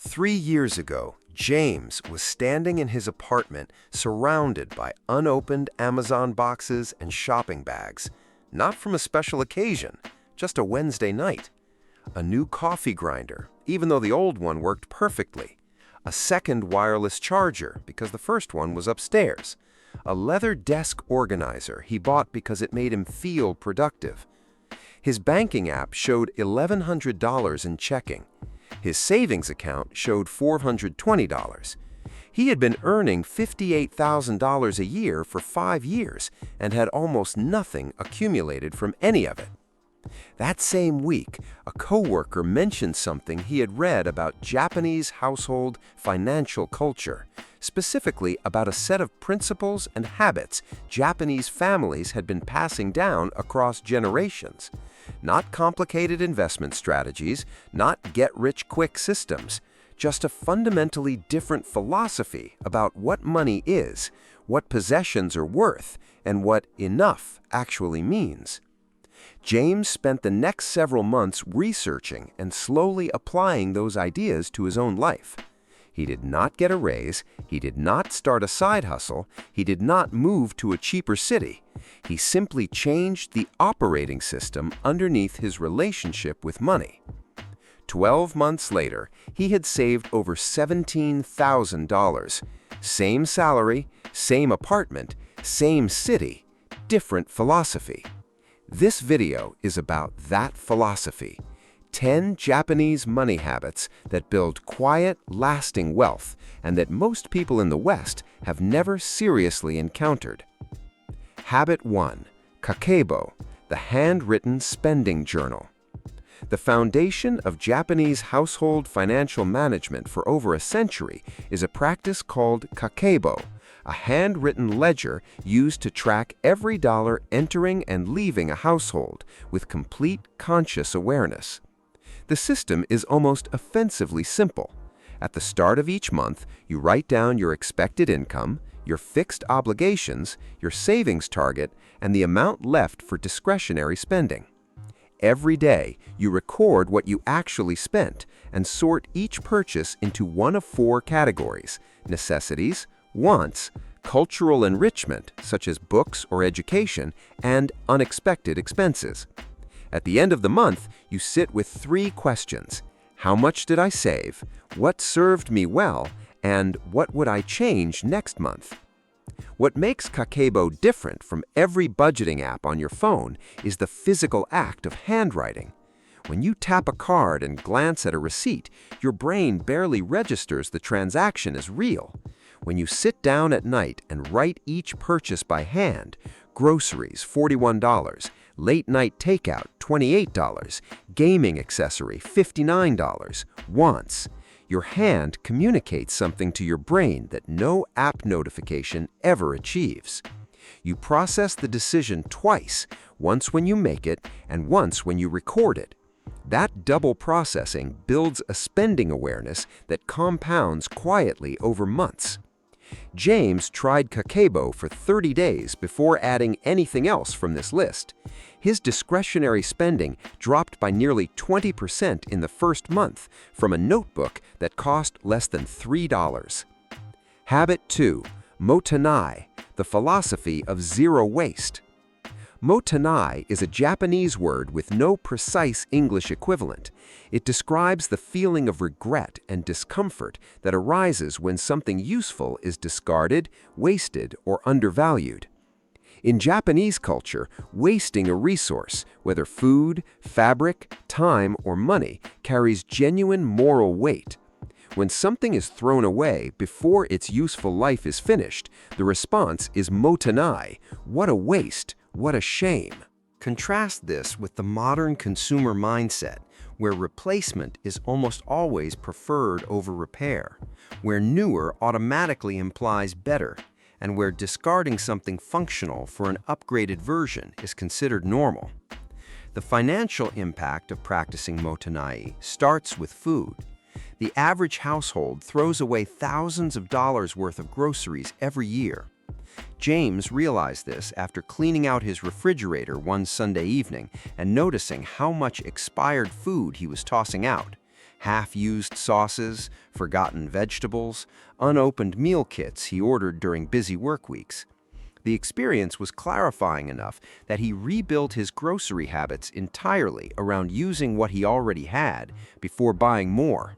3 years ago, James was standing in his apartment surrounded by unopened Amazon boxes and shopping bags. Not from a special occasion, just a Wednesday night. A new coffee grinder, even though the old one worked perfectly. A second wireless charger because the first one was upstairs. A leather desk organizer he bought because it made him feel productive. His banking app showed $1,100 in checking. His savings account showed $420. He had been earning $58,000 a year for 5 years and had almost nothing accumulated from any of it. That same week, a coworker mentioned something he had read about Japanese household financial culture, specifically about a set of principles and habits Japanese families had been passing down across generations. Not complicated investment strategies, not get-rich-quick systems, just a fundamentally different philosophy about what money is, what possessions are worth, and what enough actually means. James spent the next several months researching and slowly applying those ideas to his own life. He did not get a raise, he did not start a side hustle, he did not move to a cheaper city. He simply changed the operating system underneath his relationship with money. 12 months later, he had saved over $17,000. Same salary, same apartment, same city, different philosophy. This video is about that philosophy. 10 Japanese money habits that build quiet, lasting wealth and that most people in the West have never seriously encountered. Habit 1. Kakeibo, the handwritten spending journal. The foundation of Japanese household financial management for over a century is a practice called kakeibo, a handwritten ledger used to track every dollar entering and leaving a household with complete conscious awareness. The system is almost offensively simple. At the start of each month, you write down your expected income, your fixed obligations, your savings target, and the amount left for discretionary spending. Every day, you record what you actually spent and sort each purchase into one of 4 categories: necessities, wants, cultural enrichment, such as books or education, and unexpected expenses. At the end of the month, you sit with 3 questions. How much did I save? What served me well? And what would I change next month? What makes Kakeibo different from every budgeting app on your phone is the physical act of handwriting. When you tap a card and glance at a receipt, your brain barely registers the transaction as real. When you sit down at night and write each purchase by hand, groceries $41, late-night takeout $28, gaming accessory $59, wants, your hand communicates something to your brain that no app notification ever achieves. You process the decision twice, once when you make it and once when you record it. That double processing builds a spending awareness that compounds quietly over months. James tried Kakeibo for 30 days before adding anything else from this list. His discretionary spending dropped by nearly 20% in the first month from a notebook that cost less than $3. Habit 2. Motanai, the philosophy of zero waste. Motanai is a Japanese word with no precise English equivalent. It describes the feeling of regret and discomfort that arises when something useful is discarded, wasted, or undervalued. In Japanese culture, wasting a resource, whether food, fabric, time, or money, carries genuine moral weight. When something is thrown away before its useful life is finished, the response is motanai, what a waste, what a shame. Contrast this with the modern consumer mindset, where replacement is almost always preferred over repair, where newer automatically implies better, and where discarding something functional for an upgraded version is considered normal. The financial impact of practicing motanai starts with food. The average household throws away thousands of dollars worth of groceries every year. James realized this after cleaning out his refrigerator one Sunday evening and noticing how much expired food he was tossing out. half-used sauces, forgotten vegetables, unopened meal kits he ordered during busy work weeks. The experience was clarifying enough that he rebuilt his grocery habits entirely around using what he already had before buying more.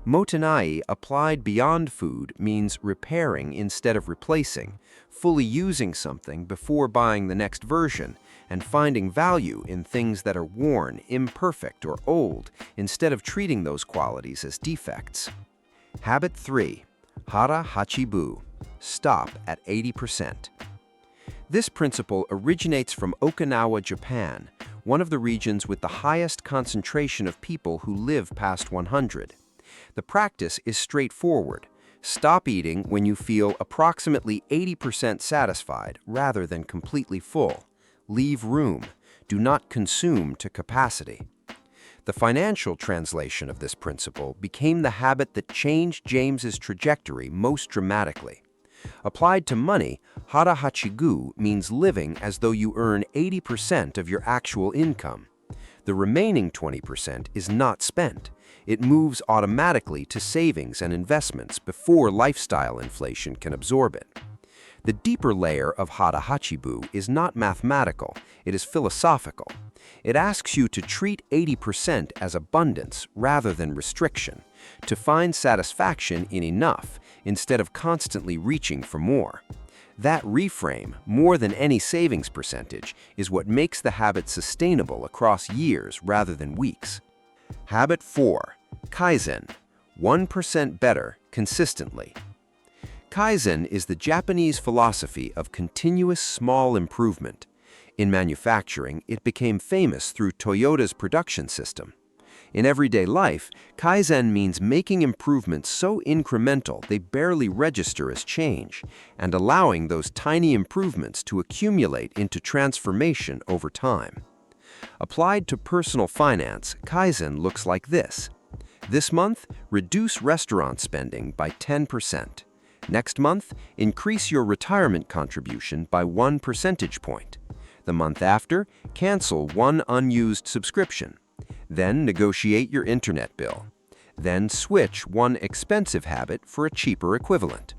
Motonai applied beyond food means repairing instead of replacing, fully using something before buying the next version, and finding value in things that are worn, imperfect, or old instead of treating those qualities as defects. Habit 3. Hara Hachibu. Stop at 80%. This principle originates from Okinawa, Japan, one of the regions with the highest concentration of people who live past 100. The practice is straightforward. Stop eating when you feel approximately 80% satisfied rather than completely full. Leave room. Do not consume to capacity. The financial translation of this principle became the habit that changed James's trajectory most dramatically. Applied to money, hara hachigu means living as though you earn 80% of your actual income. The remaining 20% is not spent. It moves automatically to savings and investments before lifestyle inflation can absorb it. The deeper layer of hara hachibu is not mathematical, it is philosophical. It asks you to treat 80% as abundance rather than restriction, to find satisfaction in enough instead of constantly reaching for more. That reframe, more than any savings percentage, is what makes the habit sustainable across years rather than weeks. Habit 4. Kaizen. 1% better consistently. Kaizen is the Japanese philosophy of continuous small improvement. In manufacturing, it became famous through Toyota's production system. In everyday life, Kaizen means making improvements so incremental they barely register as change, and allowing those tiny improvements to accumulate into transformation over time. Applied to personal finance, Kaizen looks like this. This month, reduce restaurant spending by 10%. Next month, increase your retirement contribution by 1 percentage point. The month after, cancel one unused subscription. Then negotiate your internet bill. Then switch one expensive habit for a cheaper equivalent.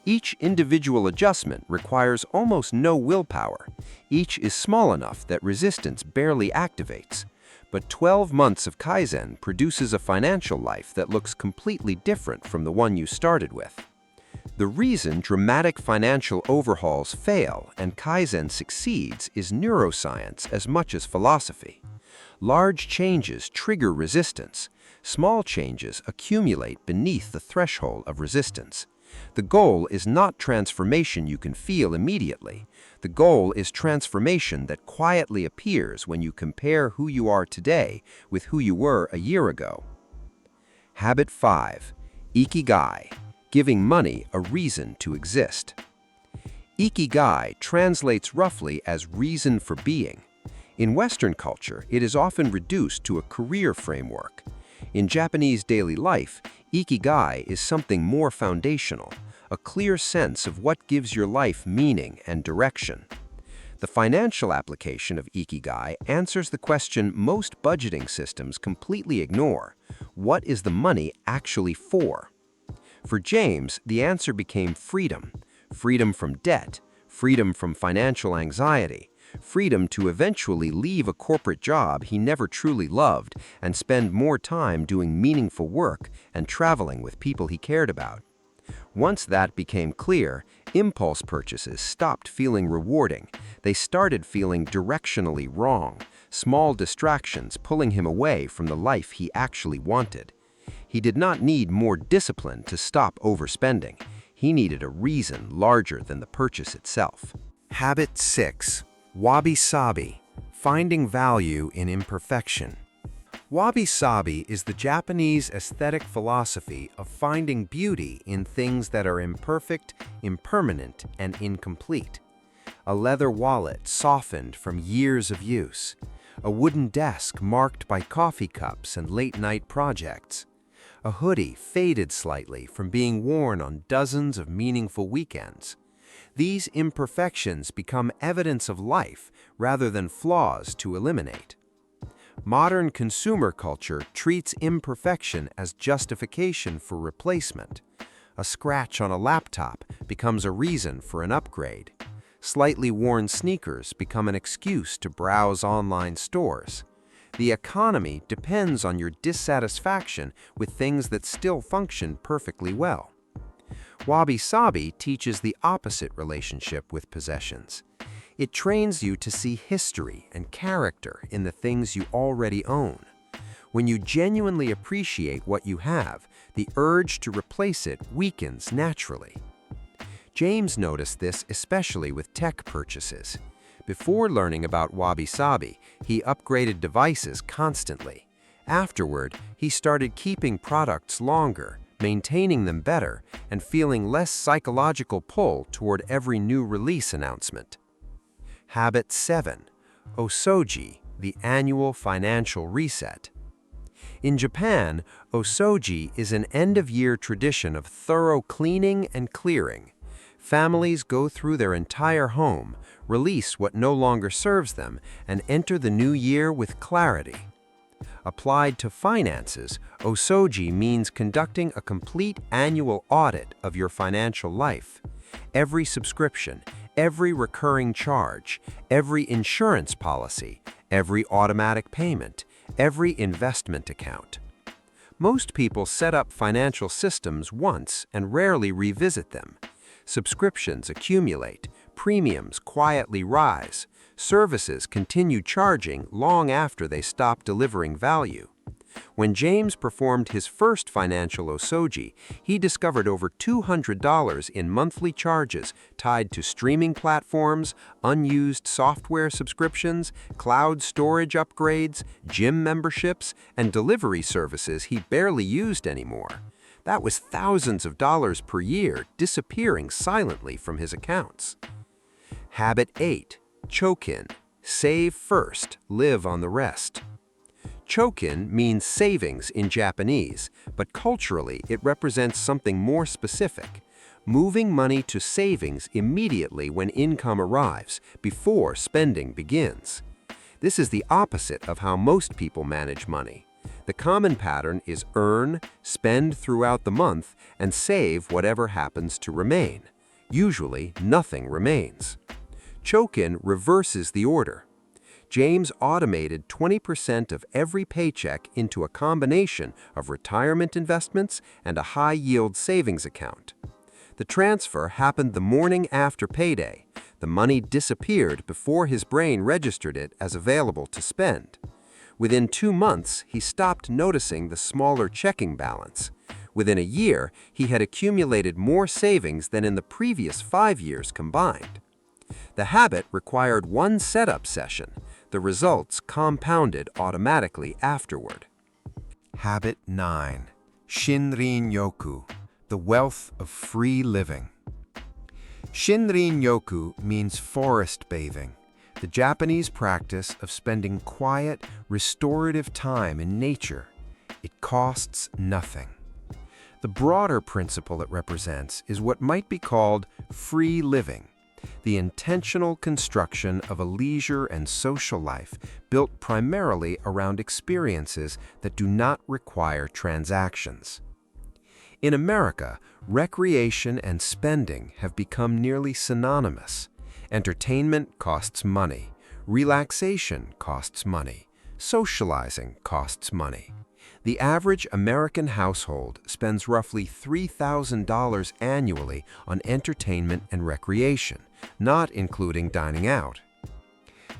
Each individual adjustment requires almost no willpower. Each is small enough that resistance barely activates. But 12 months of Kaizen produces a financial life that looks completely different from the one you started with. The reason dramatic financial overhauls fail and Kaizen succeeds is neuroscience as much as philosophy. Large changes trigger resistance. Small changes accumulate beneath the threshold of resistance. The goal is not transformation you can feel immediately. The goal is transformation that quietly appears when you compare who you are today with who you were a year ago. Habit 5. Ikigai. Giving money a reason to exist. Ikigai translates roughly as reason for being. In Western culture, it is often reduced to a career framework. In Japanese daily life, Ikigai is something more foundational, a clear sense of what gives your life meaning and direction. The financial application of Ikigai answers the question most budgeting systems completely ignore: what is the money actually for? For James, the answer became freedom. Freedom from debt, freedom from financial anxiety, freedom to eventually leave a corporate job he never truly loved and spend more time doing meaningful work and traveling with people he cared about. Once that became clear, impulse purchases stopped feeling rewarding. They started feeling directionally wrong, small distractions pulling him away from the life he actually wanted. He did not need more discipline to stop overspending. He needed a reason larger than the purchase itself. Habit 6. Wabi-sabi. Finding value in imperfection. Wabi-sabi is the Japanese aesthetic philosophy of finding beauty in things that are imperfect, impermanent, and incomplete. A leather wallet softened from years of use. A wooden desk marked by coffee cups and late-night projects. A hoodie faded slightly from being worn on dozens of meaningful weekends. These imperfections become evidence of life rather than flaws to eliminate. Modern consumer culture treats imperfection as justification for replacement. A scratch on a laptop becomes a reason for an upgrade. Slightly worn sneakers become an excuse to browse online stores. The economy depends on your dissatisfaction with things that still function perfectly well. Wabi-sabi teaches the opposite relationship with possessions. It trains you to see history and character in the things you already own. When you genuinely appreciate what you have, the urge to replace it weakens naturally. James noticed this especially with tech purchases. Before learning about wabi-sabi, he upgraded devices constantly. Afterward, he started keeping products longer, maintaining them better, and feeling less psychological pull toward every new release announcement. Habit 7. Osoji, the annual financial reset. In Japan, osoji is an end-of-year tradition of thorough cleaning and clearing. Families go through their entire home, release what no longer serves them, and enter the new year with clarity. Applied to finances, osoji means conducting a complete annual audit of your financial life. Every subscription, every recurring charge, every insurance policy, every automatic payment, every investment account. Most people set up financial systems once and rarely revisit them. Subscriptions accumulate, premiums quietly rise, services continue charging long after they stop delivering value. When James performed his first financial osoji, he discovered over $200 in monthly charges tied to streaming platforms, unused software subscriptions, cloud storage upgrades, gym memberships, and delivery services he barely used anymore. That was thousands of dollars per year disappearing silently from his accounts. Habit 8. Chokin. Save first, live on the rest. Chokin means savings in Japanese, but culturally it represents something more specific, moving money to savings immediately when income arrives, before spending begins. This is the opposite of how most people manage money. The common pattern is earn, spend throughout the month, and save whatever happens to remain. Usually, nothing remains. Chokin reverses the order. James automated 20% of every paycheck into a combination of retirement investments and a high-yield savings account. The transfer happened the morning after payday. The money disappeared before his brain registered it as available to spend. Within 2 months, he stopped noticing the smaller checking balance. Within a year, he had accumulated more savings than in the previous 5 years combined. The habit required one setup session. The results compounded automatically afterward. Habit 9. Shinrin-yoku, the wealth of free living. Shinrin-yoku means forest bathing, the Japanese practice of spending quiet, restorative time in nature. It costs nothing. The broader principle it represents is what might be called free living, the intentional construction of a leisure and social life built primarily around experiences that do not require transactions. In America, recreation and spending have become nearly synonymous. Entertainment costs money, relaxation costs money, socializing costs money. The average American household spends roughly $3,000 annually on entertainment and recreation, not including dining out.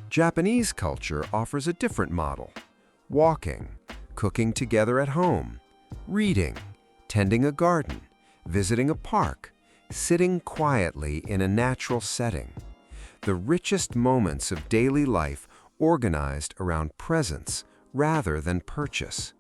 Japanese culture offers a different model: walking, cooking together at home, reading, tending a garden, visiting a park, sitting quietly in a natural setting. The richest moments of daily life organized around presence rather than purchase.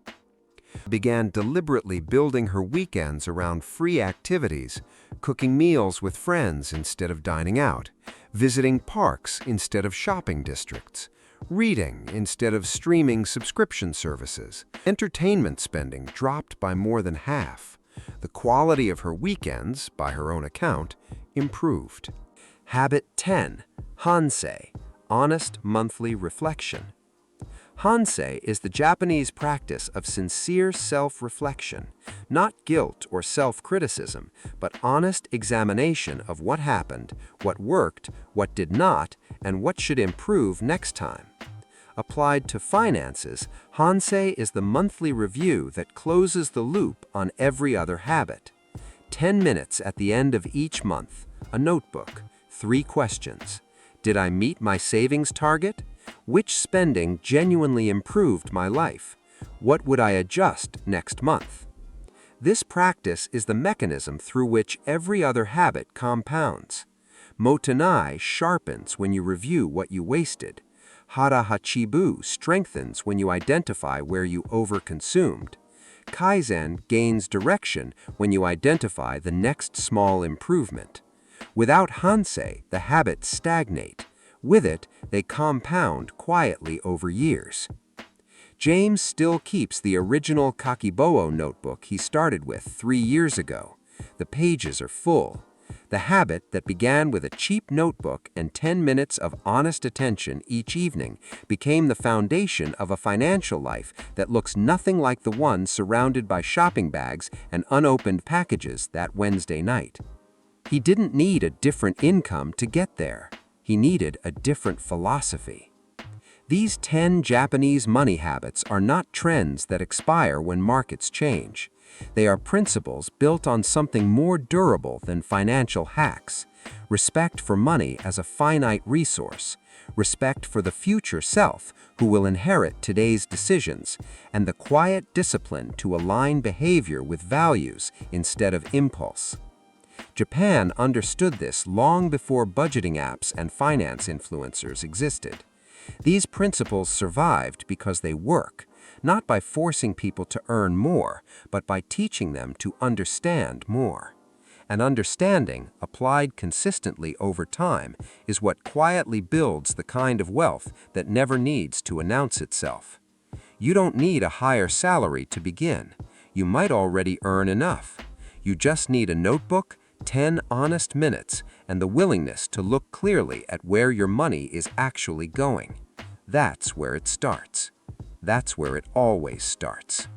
Began deliberately building her weekends around free activities, cooking meals with friends instead of dining out, visiting parks instead of shopping districts, reading instead of streaming subscription services. Entertainment spending dropped by more than half. The quality of her weekends, by her own account, improved. Habit 10. Hansei, honest monthly reflection. Hansei is the Japanese practice of sincere self-reflection, not guilt or self-criticism, but honest examination of what happened, what worked, what did not, and what should improve next time. Applied to finances, Hansei is the monthly review that closes the loop on every other habit. 10 minutes at the end of each month, a notebook, 3 questions. Did I meet my savings target? Which spending genuinely improved my life? What would I adjust next month? This practice is the mechanism through which every other habit compounds. Motenai sharpens when you review what you wasted. Hara Hachibu strengthens when you identify where you overconsumed. Kaizen gains direction when you identify the next small improvement. Without Hansei, the habits stagnate. With it, they compound quietly over years. James still keeps the original Kakiboo notebook he started with 3 years ago. The pages are full. The habit that began with a cheap notebook and 10 minutes of honest attention each evening became the foundation of a financial life that looks nothing like the one surrounded by shopping bags and unopened packages that Wednesday night. He didn't need a different income to get there. He needed a different philosophy. These 10 Japanese money habits are not trends that expire when markets change. They are principles built on something more durable than financial hacks: respect for money as a finite resource, respect for the future self who will inherit today's decisions, and the quiet discipline to align behavior with values instead of impulse. Japan understood this long before budgeting apps and finance influencers existed. These principles survived because they work, not by forcing people to earn more, but by teaching them to understand more. And understanding, applied consistently over time, is what quietly builds the kind of wealth that never needs to announce itself. You don't need a higher salary to begin. You might already earn enough. You just need a notebook, 10 honest minutes, and the willingness to look clearly at where your money is actually going. That's where it starts. That's where it always starts.